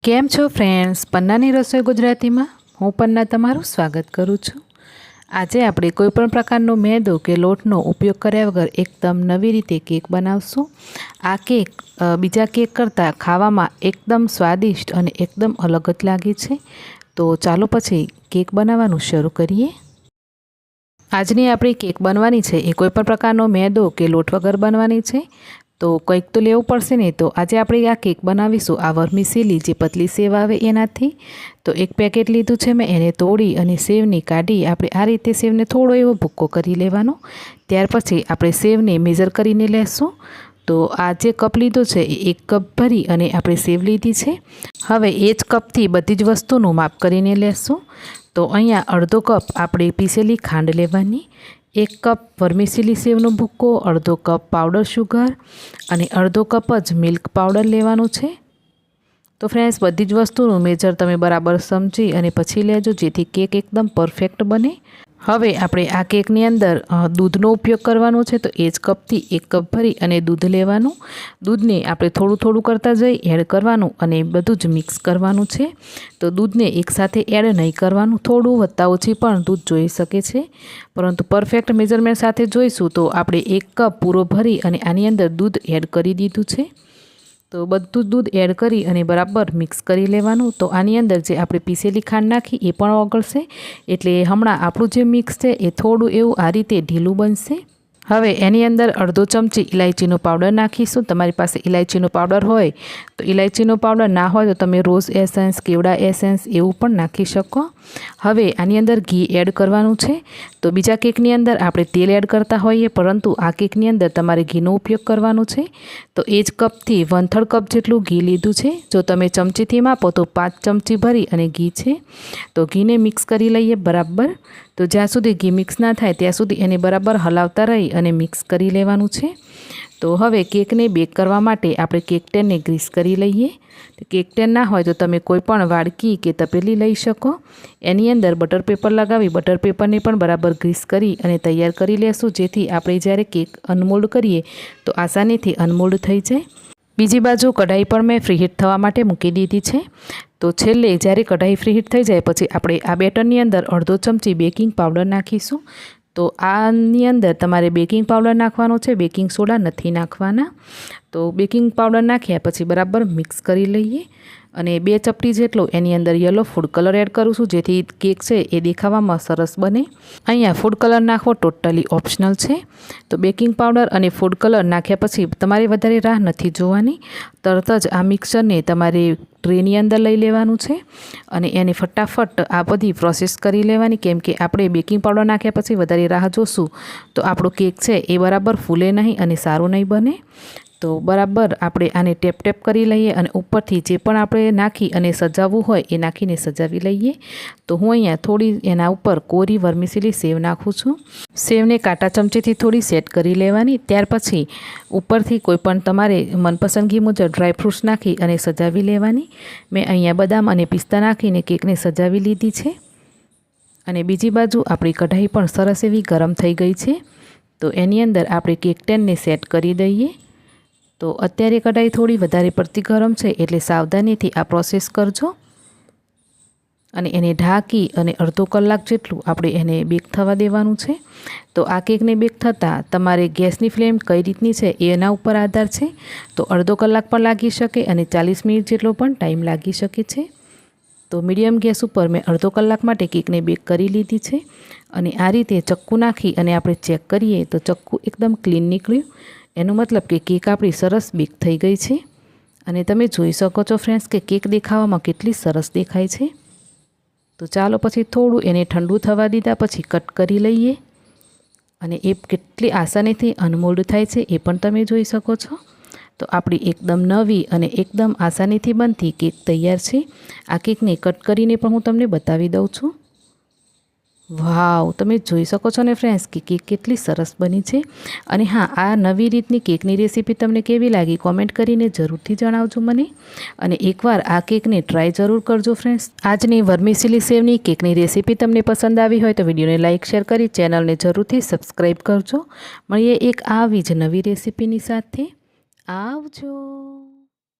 કેમ છો ફ્રેન્ડ્સ, પન્નાની રસોઈ ગુજરાતીમાં હું પન્ના તમારું સ્વાગત કરું છું। આજે આપણે કોઈપણ પ્રકારનો મેદો કે લોટનો ઉપયોગ કર્યા વગર એકદમ નવી રીતે કેક બનાવશું। આ કેક બીજા કેક કરતાં ખાવામાં એકદમ સ્વાદિષ્ટ અને એકદમ અલગ જ લાગે છે। તો ચાલો પછી કેક બનાવવાનું શરૂ કરીએ। આજની આપણી કેક બનવાની છે એ કોઈપણ પ્રકારનો મેદો કે લોટ વગર બનવાની છે। તો કંઈક તો લેવું પડશે ને। તો આજે આપણે આ કેક બનાવીશું આ વર્મીસેલી જે પતલી સેવ આવે એનાથી। તો એક પેકેટ લીધું છે મેં, એને તોડી અને સેવની કાઢી આપણે આ રીતે સેવને થોડો એવો ભૂક્કો કરી લેવાનો। ત્યાર પછી આપણે સેવને મેઝર કરીને લેશું। તો આ જે કપ લીધો છે એ 1 કપ ભરી અને આપણે સેવ લીધી છે। હવે એ જ કપથી બધી જ વસ્તુનું માપ કરીને લેશું। તો અહીંયા અડધો કપ આપણે પીસેલી ખાંડ લેવાની, 1 કપ વર્મીસેલી સેવનો ભૂક્કો, અડધો કપ પાવડર શુગર અને અડધો કપ જ મિલ્ક પાવડર લેવાનું છે। તો ફ્રેન્ડ્સ, બધી જ વસ્તુનું મેજર તમે બરાબર સમજી અને પછી લેજો, જેથી કેક એકદમ પરફેક્ટ બને। હવે આપણે આ કેકની અંદર દૂધનો ઉપયોગ કરવાનો છે। તો એ જ કપથી 1 કપ ભરી અને દૂધ લેવાનું। દૂધને આપણે થોડું થોડું કરતા જઈ એડ કરવાનું અને બધું જ મિક્સ કરવાનું છે। તો દૂધને એકસાથે એડ નહીં કરવાનું, થોડું વત્તા ઓછી પણ દૂધ જોઈ શકે છે, પરંતુ પરફેક્ટ મેજરમેન્ટ સાથે જોઈશું। તો આપણે 1 કપ પૂરો ભરી અને આની અંદર દૂધ એડ કરી દીધું છે। તો બધું દૂધ એડ કરી અને બરાબર મિક્સ કરી લેવાનું। તો આની અંદર જે આપણે પીસેલી ખાંડ નાખી એ પણ ઓગળશે, એટલે હમણાં આપણું જે મિક્સ છે એ થોડું એવું આ રીતે ઢીલું બનશે। હવે એની અંદર અડધો ચમચી ઇલાયચીનો પાવડર નાખીશું। તમારી પાસે ઇલાયચીનો પાવડર હોય તો ઇલાયચીનો પાવડર, ના હોય તો તમે રોઝ એસેન્સ, કેવડા એસેન્સ એવું પણ નાખી શકો। હવે આની અંદર ઘી એડ કરવાનું છે। તો બીજા કેકની અંદર આપણે તેલ એડ કરતા હોઈએ, પરંતુ આ કેકની અંદર તમારે ઘીનો ઉપયોગ કરવાનો છે। તો એ જ કપથી 1/3 કપ જેટલું ઘી લીધું છે। જો તમે ચમચીથી માપો તો 5 ચમચી ભરી અને ઘી છે। તો ઘીને મિક્સ કરી લઈએ બરાબર। તો જ્યાં સુધી ઘી મિક્સ ના થાય ત્યાં સુધી એને બરાબર હલાવતા રહી અને મિક્સ કરી લેવાનું છે। તો હવે કેકને બેક કરવા માટે આપણે કેક ટેનને ગ્રીસ કરી લઈએ। કેક ટેન ના હોય તો તમે કોઈ પણ વાડકી કે તપેલી લઈ શકો। એની અંદર બટર પેપર લગાવી બટર પેપરને પણ બરાબર ગ્રીસ કરી અને તૈયાર કરી લેશું, જેથી આપણે જ્યારે કેક અનમોલ્ડ કરીએ તો આસાનીથી અનમોલ્ડ થઈ જાય। બીજી બાજુ કઢાઈ પણ મેં ફ્રીહીટ થવા માટે મૂકી દીધી છે। તો છેલ્લે જ્યારે કઢાઈ ફ્રીહીટ થઈ જાય પછી આપણે આ બેટરની અંદર અડધો ચમચી બેકિંગ પાવડર નાખીશું। તો આની અંદર તમારે બેકિંગ પાવડર નાખવાનો છે, બેકિંગ સોડા નથી નાખવાના। તો બેકિંગ પાવડર નાખ્યા પછી બરાબર મિક્સ કરી લઈએ અને 2 ચપટી જેટલો એની અંદર યલો ફૂડ કલર એડ કરું છું, જેથી કેક છે એ દેખાવામાં સરસ બને। અહીંયા ફૂડ કલર નાખવો ટોટલી ઓપ્શનલ છે। તો બેકિંગ પાવડર અને ફૂડ કલર નાખ્યા પછી તમારે વધારે રાહ નથી જોવાની, તરત જ આ મિક્સરને તમારે ટ્રેની અંદર લઈ લેવાનું છે અને એને ફટાફટ આ બધી પ્રોસેસ કરી લેવાની, કેમ કે આપણે બેકિંગ પાવડર નાખ્યા પછી વધારે રાહ જોશું તો આપણો કેક છે એ બરાબર ફૂલે નહીં અને સારું નહીં બને। તો બરાબર આપણે આને ટેપ ટેપ કરી લઈએ અને ઉપરથી જે પણ આપણે નાખી અને સજાવવું હોય એ નાખીને સજાવી લઈએ। તો હું અહીંયા થોડી એના ઉપર કોરી વર્મીસેલી સેવ નાખું છું। સેવને કાંટા ચમચીથી થોડી સેટ કરી લેવાની। ત્યાર પછી ઉપરથી કોઈ પણ તમારે મનપસંદગી મુજબ ડ્રાયફ્રૂટ્સ નાખી અને સજાવી લેવાની। મેં અહીંયા બદામ અને પિસ્તા નાખીને કેકને સજાવી લીધી છે અને બીજી બાજુ આપણી કઢાઈ પણ સરસ એવી ગરમ થઈ ગઈ છે। તો એની અંદર આપણે કેક ટેનને સેટ કરી દઈએ। તો અત્યારે કઢાઈ થોડી વધારે પડતી ગરમ છે, એટલે સાવધાનીથી આ પ્રોસેસ કરજો અને એને ઢાંકી અને અડધો કલાક જેટલું આપણે એને બેક થવા દેવાનું છે। તો આ કેકને બેક થતાં તમારે ગેસની ફ્લેમ કઈ રીતની છે એના ઉપર આધાર છે। તો અડધો કલાક પણ લાગી શકે અને 40 મિનિટ જેટલો પણ ટાઈમ લાગી શકે છે। તો મીડિયમ ગેસ ઉપર મેં અડધો કલાક માટે કેકને બેક કરી લીધી છે અને આ રીતે ચક્કુ નાખી અને આપણે ચેક કરીએ તો ચક્કુ એકદમ ક્લીન નીકળ્યું। એનો મતલબ કે કેક આપણી સરસ બેક થઈ ગઈ છે અને તમે જોઈ શકો છો ફ્રેન્ડ્સ કે કેક દેખાવામાં કેટલી સરસ દેખાય છે। તો ચાલો પછી થોડું એને ઠંડુ થવા દીધા પછી કટ કરી લઈએ અને એ કેટલી આસાનીથી અનમોલ્ડ થાય છે એ પણ તમે જોઈ શકો છો। તો આપણી એકદમ નવી અને એકદમ આસાનીથી બનતી કેક તૈયાર છે। આ કેકને કટ કરીને પણ હું તમને બતાવી દઉં છું। વાવ, તમે જોઈ શકો છો ને ફ્રેન્ડ્સ કે કેક કેટલી સરસ બની છે। અને હા, આ નવી રીતની કેકની રેસીપી તમને કેવી લાગી કોમેન્ટ કરીને જરૂરથી જણાવજો મને, અને એકવાર આ કેકને ટ્રાય જરૂર કરજો ફ્રેન્ડ્સ। આજની વર્મીસેલી સેવની કેકની રેસીપી તમને પસંદ આવી હોય તો વિડીયોને લાઇક શેર કરી ચેનલને જરૂરથી સબસ્ક્રાઈબ કરજો। મળીએ એક આવી જ નવી રેસીપીની સાથે। આવજો।